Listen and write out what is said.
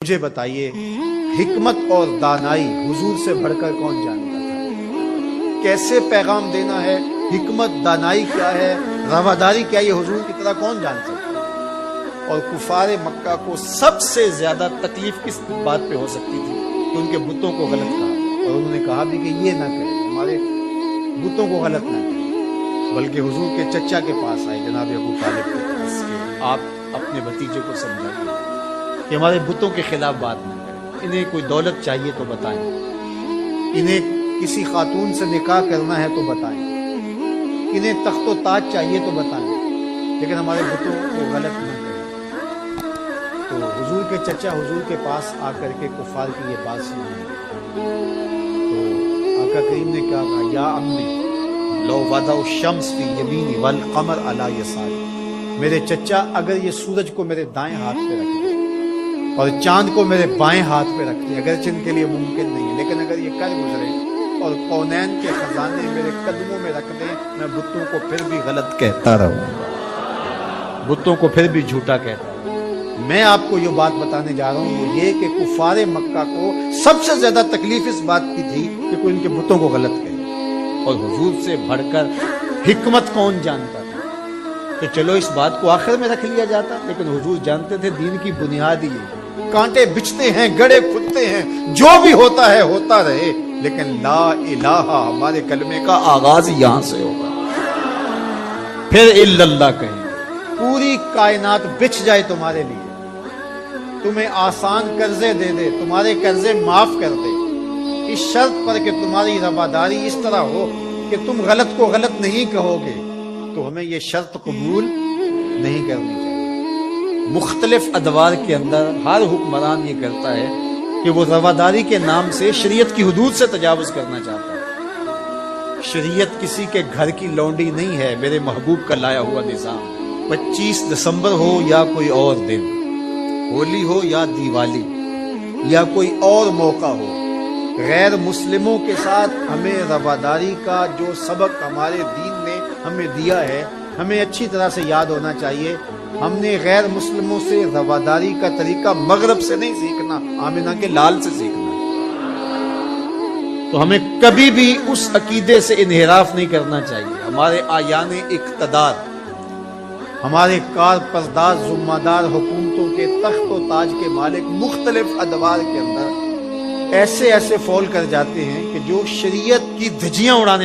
مجھے بتائیے حکمت اور دانائی حضور سے بڑھ کر کون جانتا تھا؟ کیسے پیغام دینا ہے، حکمت دانائی کیا ہے، رواداری کیا ہے، یہ حضور کی طرح کون جان سکتا ہے؟ اور کفار مکہ کو سب سے زیادہ تکلیف کس بات پہ ہو سکتی تھی کہ ان کے بتوں کو غلط کہا، اور انہوں نے کہا بھی کہ یہ نہ کریں، ہمارے بتوں کو غلط نہ کریں، بلکہ حضور کے چچا کے پاس آئے جناب ابو طالب کے پاس کہ آپ اپنے بھتیجے کو سمجھائیے کہ ہمارے بتوں کے خلاف بات نہ کریں، انہیں کوئی دولت چاہیے تو بتائیں، انہیں کسی خاتون سے نکاح کرنا ہے تو بتائیں، انہیں تخت و تاج چاہیے تو بتائیں، لیکن ہمارے بتوں کو غلط نہ کریں۔ تو حضور کے چچا حضور کے پاس آ کر کے کفار کی یہ بات سنی، تو آقا کریم نے کیا کہا، یا امی لو وضع الشمس فی یمینی والقمر علی یساری، میرے چچا اگر یہ سورج کو میرے دائیں ہاتھ پہ رکھ دیں اور چاند کو میرے بائیں ہاتھ پہ رکھ دیں، اگرچہ ان کے لیے ممکن نہیں ہے لیکن اگر یہ کر گزرے اور کونین کے خزانے میرے قدموں میں رکھ دیں، میں بتوں کو پھر بھی غلط کہتا رہوں گا، بتوں کو پھر بھی جھوٹا کہتا رہوں گا۔ میں آپ کو یہ بات بتانے جا رہا ہوں وہ یہ کہ کفار مکہ کو سب سے زیادہ تکلیف اس بات کی تھی کہ کوئی ان کے بتوں کو غلط کہے، اور حضور سے بڑھ کر حکمت کون جانتا تھا؟ تو چلو اس بات کو آخر میں رکھ لیا جاتا، لیکن حضور جانتے تھے دین کی بنیاد یہ، کانٹے بچھتے ہیں، گڑے کھدتے ہیں، جو بھی ہوتا ہے ہوتا رہے، لیکن لا الہ ہمارے کلمے کا آغاز یہاں سے ہوگا، پھر الا اللہ کہیں، پوری کائنات بچھ جائے تمہارے لیے، تمہیں آسان قرضے دے دے، تمہارے قرضے معاف کر دے، اس شرط پر کہ تمہاری رواداری اس طرح ہو کہ تم غلط کو غلط نہیں کہو گے، تو ہمیں یہ شرط قبول نہیں کرنی چاہیے۔ مختلف ادوار کے اندر ہر حکمران یہ کرتا ہے کہ وہ رواداری کے نام سے شریعت کی حدود سے تجاوز کرنا چاہتا ہے۔ شریعت کسی کے گھر کی لونڈی نہیں ہے، میرے محبوب کا لایا ہوا نظام۔ 25 دسمبر ہو یا کوئی اور دن، ہولی ہو یا دیوالی یا کوئی اور موقع ہو، غیر مسلموں کے ساتھ ہمیں رواداری کا جو سبق ہمارے دین نے ہمیں دیا ہے ہمیں اچھی طرح سے یاد ہونا چاہیے۔ ہم نے غیر مسلموں سے رواداری کا طریقہ مغرب سے نہیں سیکھنا، آمنہ کے لال سے سیکھنا، تو ہمیں کبھی بھی اس عقیدے سے انحراف نہیں کرنا چاہیے۔ ہمارے آیان اقتدار، ہمارے کار پرداز ذمہ دار حکومتوں کے تخت و تاج کے مالک مختلف ادوار کے اندر ایسے فول کر جاتے ہیں کہ جو شریعت کی دھجیاں اڑانے